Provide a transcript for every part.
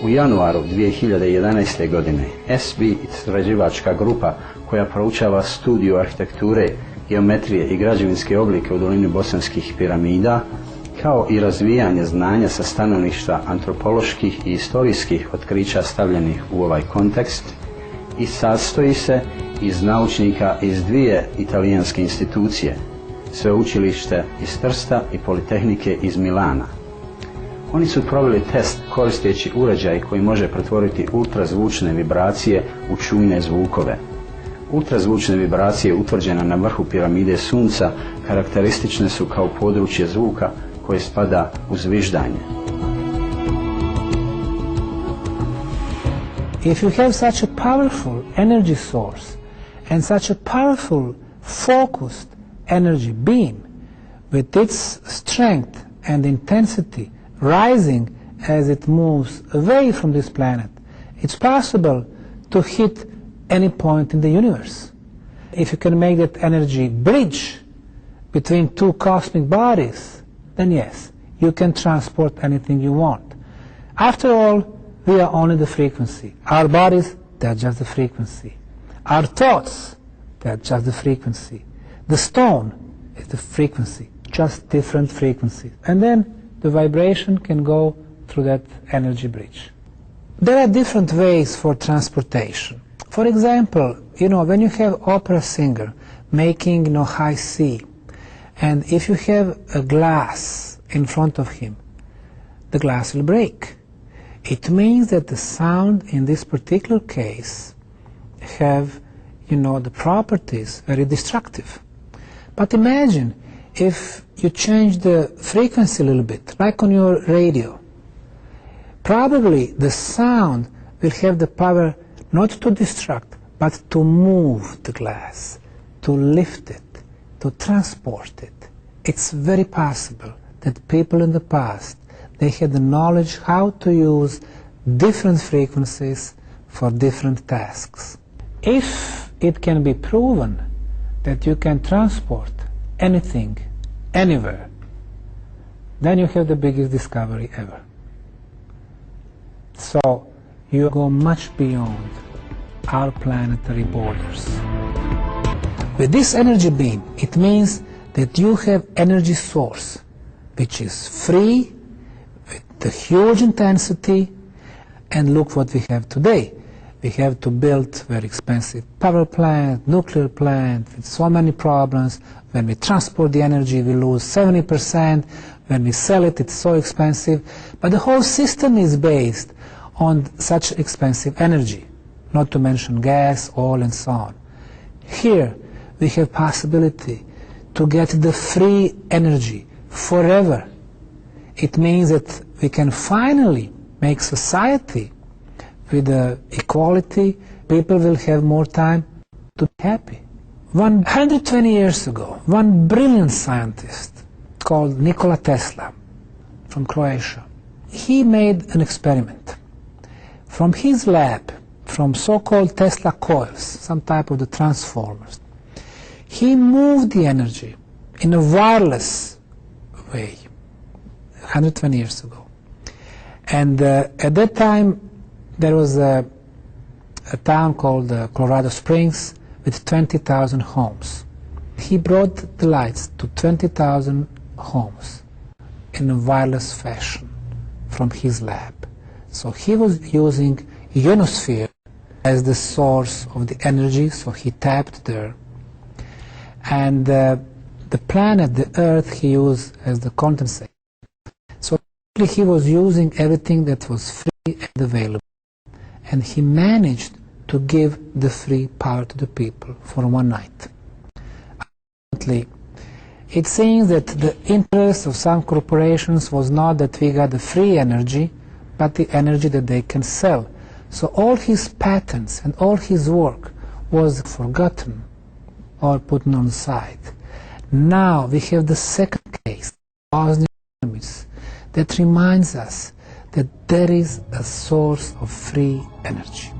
U januaru 2011. godine SB istraživačka grupa koja proučava studiju arhitekture, geometrije i građevinske oblike u dolini Bosanskih piramida, kao i razvijanje znanja sa stanovišta antropoloških i istorijskih otkrića stavljenih u ovaj kontekst, i sastoji se iz naučnika iz dvije italijanske institucije, sveučilište iz Trsta i Politehnike iz Milana. Oni su proveli test koristeći uređaj koji može pretvoriti ultrazvučne vibracije u čujne zvukove. Ultrazvučne vibracije utvrđene na vrhu piramide Sunca karakteristične su kao područje zvuka koje spada u zviždanje. If you have such a powerful energy source and such a powerful focused energy beam with its strength and intensity rising as it moves away from this planet, it's possible to hit any point in the universe. If you can make that energy bridge between two cosmic bodies, then yes, you can transport anything you want. After all, we are only the frequency. Our bodies, they're just the frequency. Our thoughts, they're just the frequency. The stone is the frequency, just different frequencies. And then the vibration can go through that energy bridge. There are different ways for transportation. For example, when you have opera singer making high C, and if you have a glass in front of him, the glass will break. It means that the sound in this particular case have, the properties very destructive. But imagine if you change the frequency a little bit, like on your radio. Probably the sound will have the power not to destruct, but to move the glass, to lift it, to transport it. It's very possible that people in the past, they had the knowledge how to use different frequencies for different tasks. If it can be proven that you can transport anything, anywhere, then you have the biggest discovery ever. So you go much beyond our planetary borders. With this energy beam, it means that you have energy source which is free, with the huge intensity, and look what we have today. We have to build very expensive power plant, nuclear plant, with so many problems. When we transport the energy, we lose 70%. When we sell it, it's so expensive. But the whole system is based on such expensive energy, not to mention gas, oil, and so on. Here, we have possibility to get the free energy forever. It means that we can finally make society with equality. People will have more time to be happy. 120 years ago, one brilliant scientist called Nikola Tesla from Croatia, he made an experiment. From his lab, from so-called Tesla coils, some type of the transformers, he moved the energy in a wireless way 120 years ago. And at that time, there was a town called Colorado Springs with 20,000 homes. He brought the lights to 20,000 homes in a wireless fashion from his lab. So he was using ionosphere as the source of the energy, so he tapped there. And the planet, the Earth, he used as the condensator. So he was using everything that was free and available. And he managed to give the free power to the people for one night. Unfortunately, it seems that the interest of some corporations was not that we got the free energy, but the energy that they can sell. So all his patents and all his work was forgotten or put on the side. Now we have the second case, Bosnian Pyramids, that reminds us that there is a source of free energy.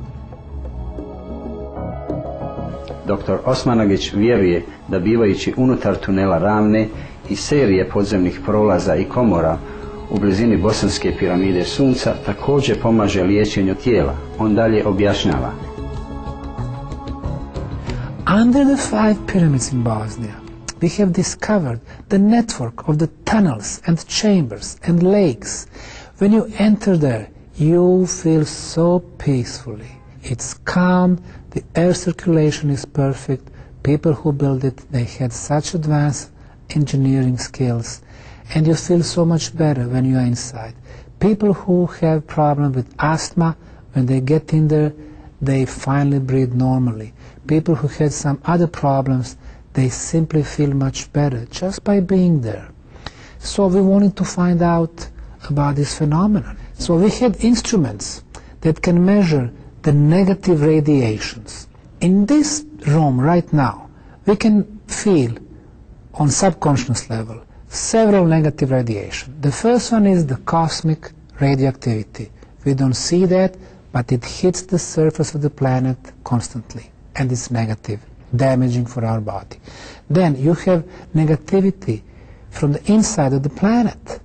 Dr. Osmanagich vjeruje da bivajući unutar tunela Ravne i serije podzemnih prolaza i komora u blizini bosanske piramide sunca također pomaže liječenju tijela. On dalje objašnjava. Under the 5 pyramids in Bosnia, we have discovered the network of the tunnels and chambers and lakes. When you enter there, you feel so peacefully. It's calm, the air circulation is perfect. People who built it, they had such advanced engineering skills, and you feel so much better when you are inside. People who have problems with asthma, when they get in there, they finally breathe normally. People who had some other problems, they simply feel much better just by being there. So we wanted to find out about this phenomenon. So we had instruments that can measure the negative radiations. In this room right now, we can feel on subconscious level several negative radiation. The first one is the cosmic radioactivity. We don't see that, but it hits the surface of the planet constantly, and it's negative, damaging for our body. Then you have negativity from the inside of the planet.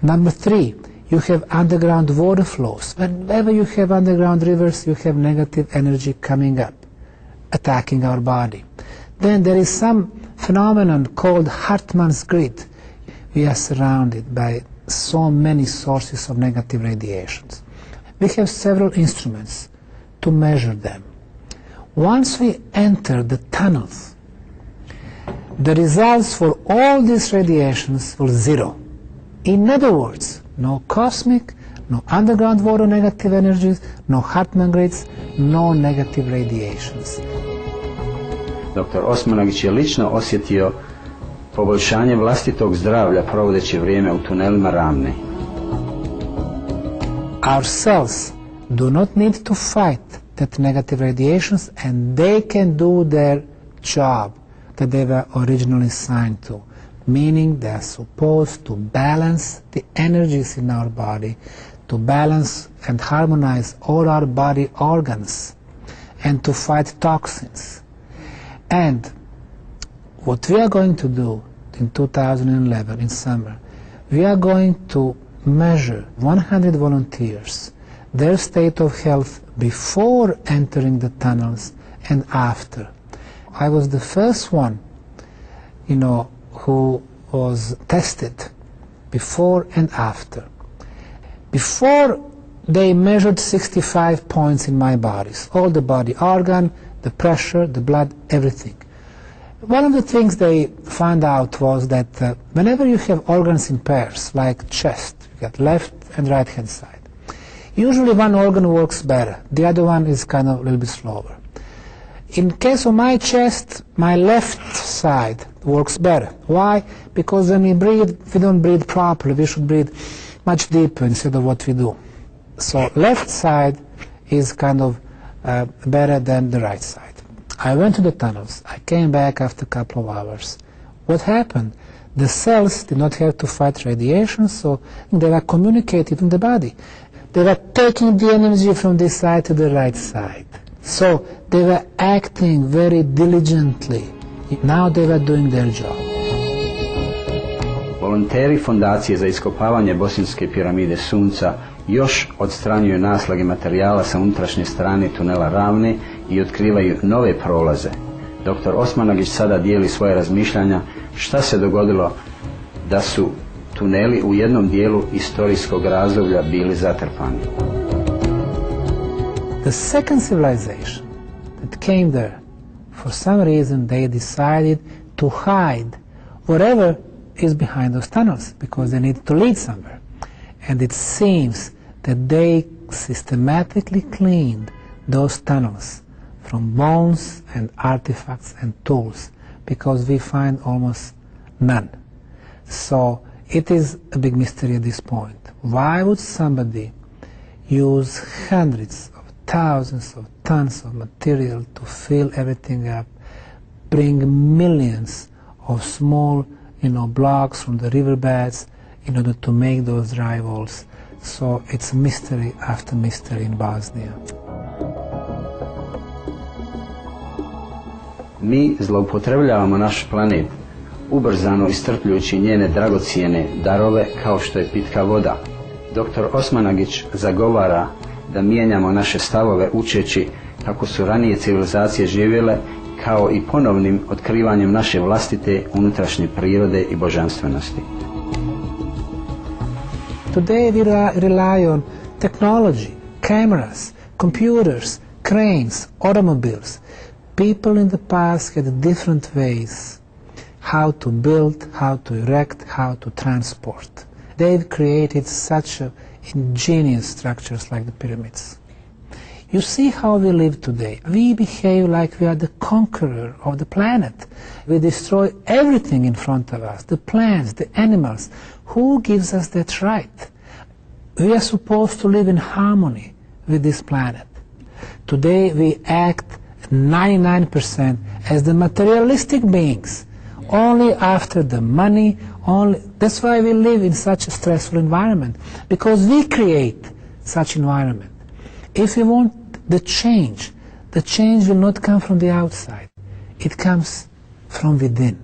Number 3, you have underground water flows. Whenever you have underground rivers, you have negative energy coming up, attacking our body. Then there is some phenomenon called Hartmann's grid. We are surrounded by so many sources of negative radiations. We have several instruments to measure them. Once we enter the tunnels, the results for all these radiations were 0. In other words, no cosmic, no underground water negative energies, no Hartmann grids, no negative radiations. Dr. Osmanagich je lično osjetio poboljšanje vlastitog zdravlja provodeći vrijeme u tunelima Ravne. Our cells do not need to fight that negative radiations, and they can do their job that they were originally signed to, meaning they are supposed to balance the energies in our body, to balance and harmonize all our body organs, and to fight toxins. And what we are going to do in 2011 in summer, we are going to measure 100 volunteers, their state of health before entering the tunnels and after. I was the first one, who was tested before and after. Before, they measured 65 points in my bodies, all the body organ, the pressure, the blood, everything. One of the things they found out was that whenever you have organs in pairs, like chest, you got left and right hand side, usually one organ works better, the other one is kind of a little bit slower. In case of my chest, my left side works better. Why? Because when we breathe, we don't breathe properly. We should breathe much deeper instead of what we do. So left side is kind of better than the right side. I went to the tunnels. I came back after a couple of hours. What happened? The cells did not have to fight radiation, so they were communicating in the body. They were taking the energy from this side to the right side. So they were acting very diligently. Now they were doing their job. Volonteri Fondacije za iskopavanje Bosanske piramide Sunca još odstranjuju naslage materijala sa unutrašnje strane tunela Ravne i otkrivaju nove prolaze. Dr. Osmanagich sada dijeli svoje razmišljanja šta se dogodilo da su tuneli u jednom dijelu istorijskog razdoblja bili zatrpani. The second civilization that came there, for some reason they decided to hide whatever is behind those tunnels because they need to lead somewhere. And it seems that they systematically cleaned those tunnels from bones and artifacts and tools because we find almost none. So it is a big mystery at this point. Why would somebody use hundreds of thousands of tons of material to fill everything up, bring millions of small blocks from the riverbeds in order to make those dry walls? So it's mystery after mystery in Bosnia. Mi zloupotrebljavamo naš planet ubrzano iscrpljujući njene dragocijene darove kao što je pitka voda. Dr. Osmanagich zagovara da mijenjamo naše stavove učeći kako su ranije civilizacije živjele, kao i ponovnim otkrivanjem naše vlastite unutrašnje prirode i božanstvenosti. Today we rely on technology, cameras, computers, cranes, automobiles. People in the past had different ways how to build, how to erect, how to transport. They've created such ingenious structures like the pyramids. You see how we live today. We behave like we are the conqueror of the planet. We destroy everything in front of us, the plants, the animals. Who gives us that right? We are supposed to live in harmony with this planet. Today we act 99% as the materialistic beings, only after the money, that's why we live in such a stressful environment, because we create such environment. If we want the change will not come from the outside. It comes from within.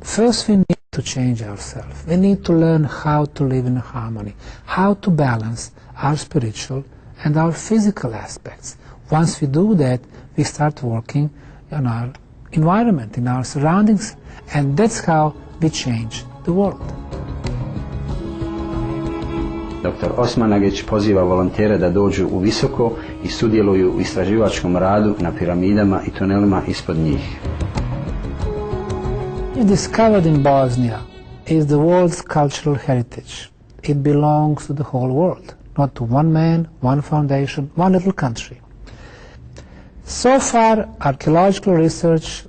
First we need to change ourselves. We need to learn how to live in harmony, how to balance our spiritual and our physical aspects. Once we do that, we start working on our environment, in our surroundings, and that's how we change the world. Dr. Osmanagich poziva volontere da dođu u visoko i sudjeluju u istraživačkom radu na piramidama i tunelima ispod njih. Discovered in Bosnia is the world's cultural heritage. It belongs to the whole world, not to one man, one foundation, one little country. So far, archaeological research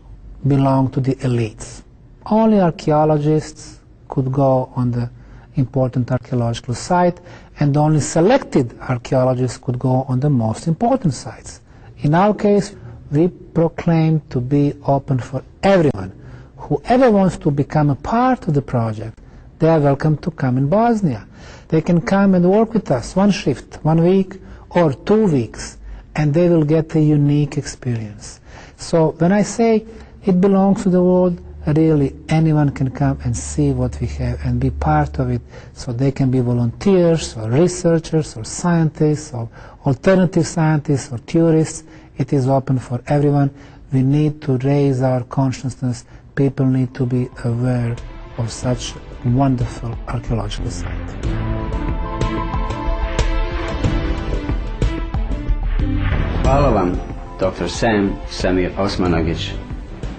belonged to the elites. Only archaeologists could go on the important archaeological site, and only selected archaeologists could go on the most important sites. In our case, we proclaim to be open for everyone. Whoever wants to become a part of the project, they are welcome to come in Bosnia. They can come and work with us 1 shift, 1 week or 2 weeks, and they will get a unique experience. So when I say it belongs to the world, really anyone can come and see what we have and be part of it, so they can be volunteers or researchers or scientists or alternative scientists or tourists. It is open for everyone. We need to raise our consciousness. People need to be aware of such wonderful archaeological site. Hvala vam, Dr. Semir Osmanagich,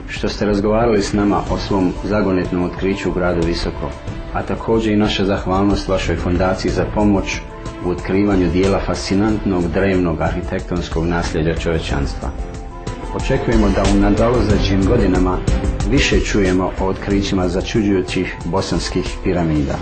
što ste razgovarali s nama o svom zagonetnom otkriću u gradu Visoko, a također i naša zahvalnost vašoj fondaciji za pomoć u otkrivanju dijela fascinantnog drevnog arhitektonskog nasljeđa čovječanstva. Očekujemo da u nadolazećim godinama više čujemo o otkrićima začuđujućih bosanskih piramida.